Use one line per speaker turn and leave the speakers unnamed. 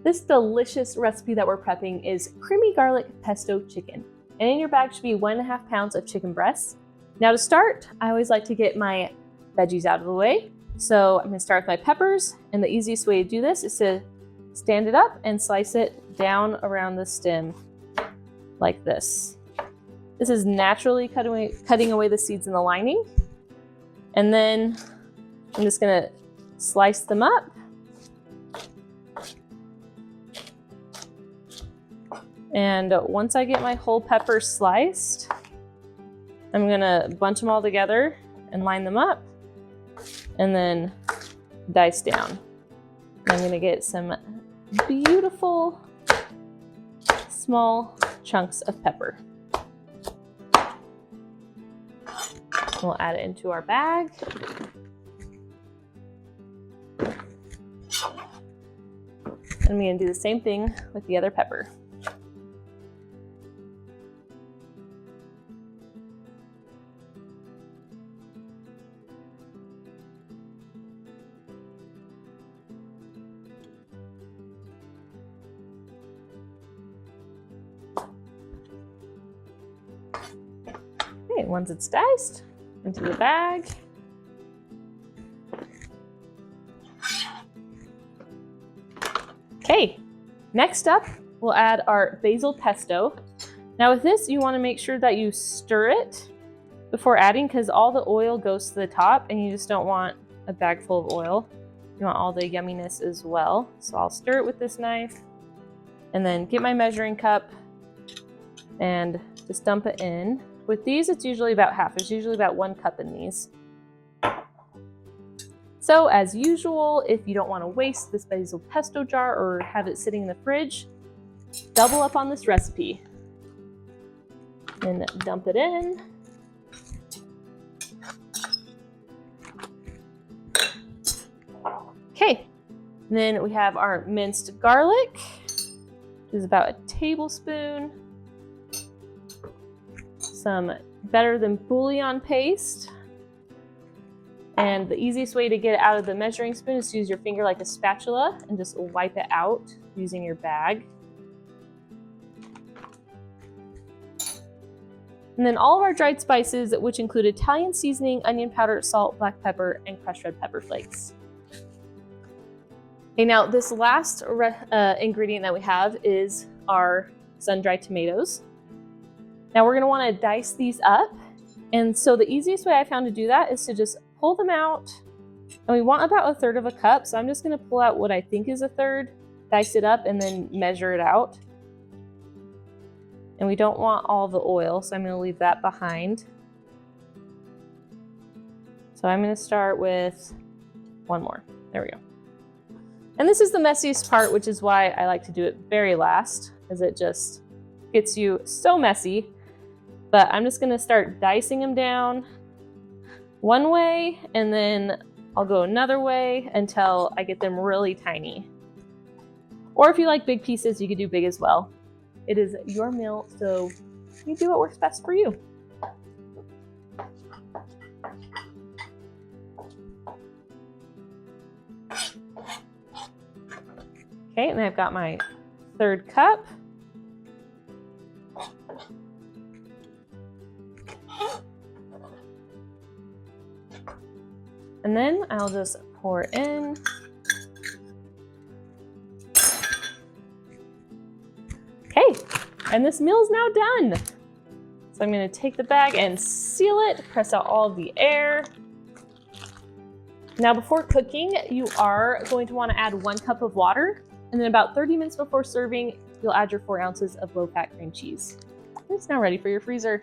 This delicious recipe that we're prepping is creamy garlic pesto chicken. And in your bag should be 1.5 pounds of chicken breasts. Now to start, I always like to get my veggies out of the way. So I'm gonna start with my peppers, and the easiest way to do this is to stand it up and slice it down around the stem like this. This is naturally cutting away the seeds in the lining. And then I'm just gonna slice them up. And once I get my whole pepper sliced, I'm gonna bunch them all together and line them up and then dice down. I'm gonna get some beautiful small chunks of pepper. We'll add it into our bag. And I'm gonna do the same thing with the other pepper. Okay, once it's diced, into the bag. Okay, next up, we'll add our basil pesto. Now with this, you want to make sure that you stir it before adding, because all the oil goes to the top and you just don't want a bag full of oil. You want all the yumminess as well. So I'll stir it with this knife and then get my measuring cup and just dump it in. With these, it's usually about half. There's usually about 1 cup in these. So as usual, if you don't want to waste this basil pesto jar or have it sitting in the fridge, double up on this recipe and dump it in. Okay, and then we have our minced garlic, which is about a tablespoon. Some better than bouillon paste. And the easiest way to get it out of the measuring spoon is to use your finger like a spatula and just wipe it out using your bag. And then all of our dried spices, which include Italian seasoning, onion powder, salt, black pepper, and crushed red pepper flakes. Okay, now this last ingredient that we have is our sun-dried tomatoes. Now we're gonna wanna dice these up. And so the easiest way I found to do that is to just pull them out. And we want about 1/3 of a cup. So I'm just gonna pull out what I think is 1/3, dice it up, and then measure it out. And we don't want all the oil, so I'm gonna leave that behind. So I'm gonna start with 1 more. There we go. And this is the messiest part, which is why I like to do it very last, because it just gets you so messy. But I'm just gonna start dicing them down one way, and then I'll go another way until I get them really tiny. Or if you like big pieces, you could do big as well. It is your meal, so you do what works best for you. Okay, and I've got my 1/3 cup. And then I'll just pour it in. Okay, and this meal is now done. So I'm gonna take the bag and seal it, press out all of the air. Now before cooking, you are going to wanna add 1 cup of water, and then about 30 minutes before serving, you'll add your 4 ounces of low-fat cream cheese. It's now ready for your freezer.